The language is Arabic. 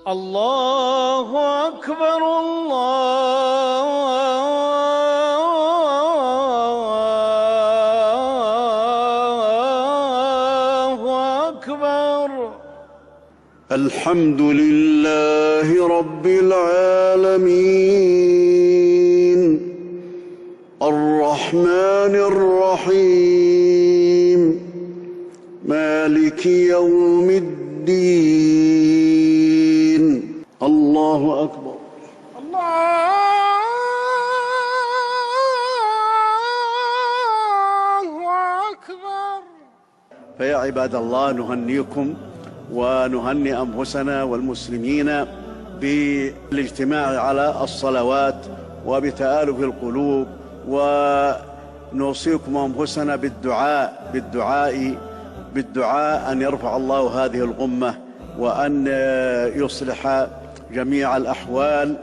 الله أكبر الله أكبر. الحمد لله رب العالمين الرحمن الرحيم مالك يوم الدين. الله أكبر. الله أكبر. فيا عباد الله، نهنيكم ونهني أنفسنا والمسلمين بالاجتماع على الصلوات وبتآلف القلوب، ونوصيكم أنفسنا بالدعاء أن يرفع الله هذه الغمة وأن يصلح جميع الأحوال.